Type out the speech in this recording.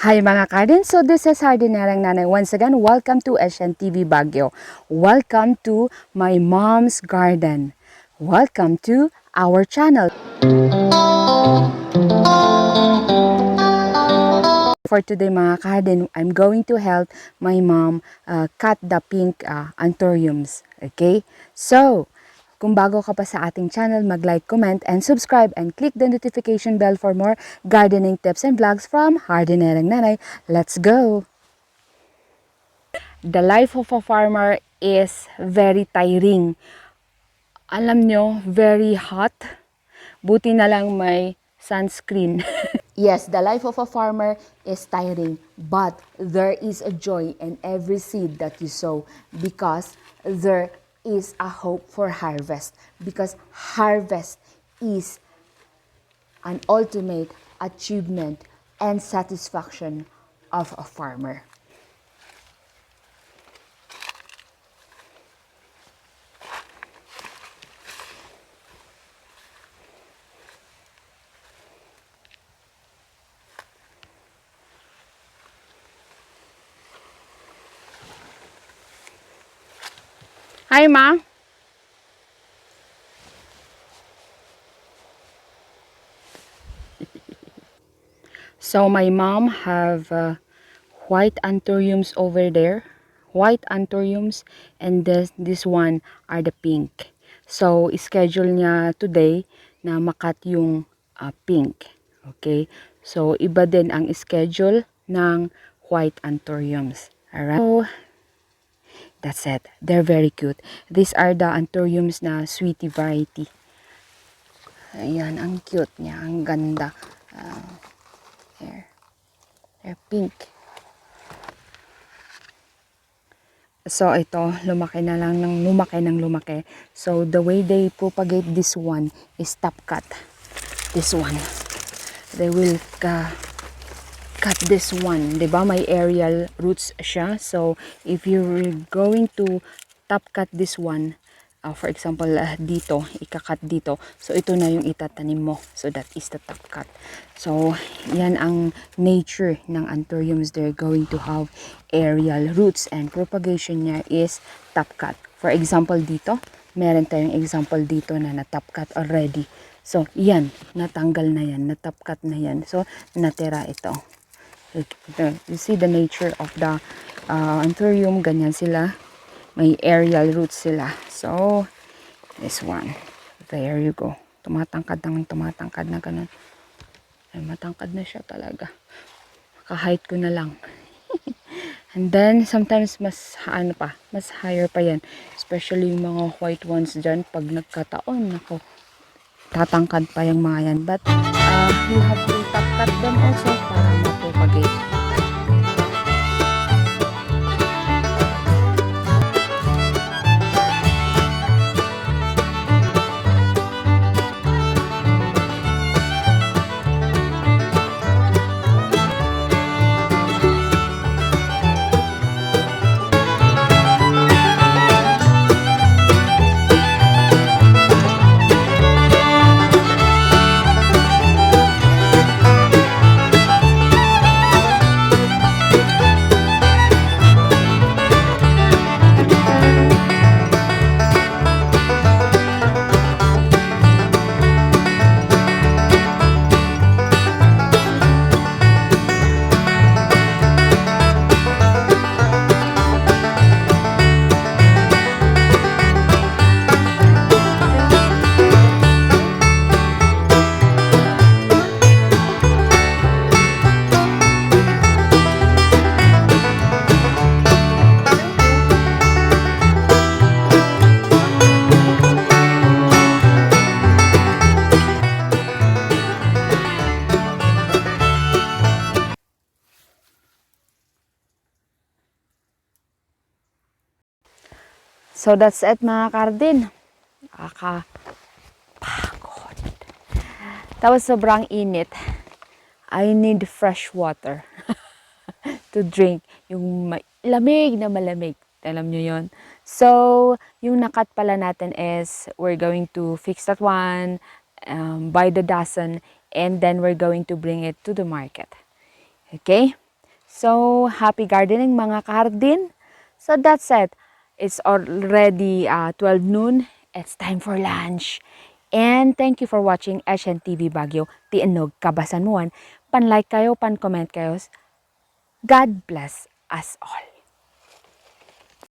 Hi mga Kardin, so this is Hardinerang Nanay. Once again, welcome to Asian TV Baguio. Welcome to my mom's garden. Welcome to our channel. For today mga Kardin, I'm going to help my mom cut the pink anthuriums. Okay? So, kung bago ka pa sa ating channel, mag-like, comment, and subscribe, and click the notification bell for more gardening tips and vlogs from Hardinerang Nanay. Let's go! The life of a farmer is very tiring. Alam nyo, very hot. Buti na lang may sunscreen. Yes, the life of a farmer is tiring, but there is a joy in every seed that you sow because there is a hope for harvest. Because harvest is an ultimate achievement and satisfaction of a farmer. Hi, Ma. So my mom have white anthuriums over there, white anthuriums, and this one are the pink. So schedule niya today na makat yung pink. Okay? So iba din ang schedule ng white anthuriums. Alright? So that's it. They're very cute. These are the anthuriums na sweetie variety. Ayan, ang cute niya, ang ganda. Here. They're pink. So ito, lumaki na lang ng lumaki. So the way they propagate this one is top cut. This one. They will cut this one. Diba? May aerial roots siya. So if you're going to top cut this one, for example, dito, ikakat dito. So, ito na yung itatanim mo. So, that is the top cut. So, yan ang nature ng anthuriums. They're going to have aerial roots and propagation niya is top cut. For example, dito, meron tayong example dito na na-top cut already. So, yan, natanggal na yan, na-top cut na yan. So, natira ito. You see the nature of the anthurium, ganyan sila. May aerial roots sila. So, this one. There you go. Tumatangkad na ganun. Ay, matangkad na siya talaga. Ka-height ko na lang. And then, sometimes mas higher pa yan. Especially yung mga white ones dyan. Pag nagkataon, ako, tatangkad pa yung mga yan. But, you have to top cut them also para mapropagate. So that's it mga kardin. Pagod. Tapos sobrang init. I need fresh water to drink. Yung lamig na malamig. Alam nyo yon. So, yung nakat pala natin is we're going to fix that one, buy the dozen, and then we're going to bring it to the market. Okay? So, happy gardening mga kahardin. So, that's it. It's already 12 noon. It's time for lunch. And thank you for watching Asian TV Baguio. Tianog kabasan mo. Pan-like kayo, pan-comment kayo. God bless us all.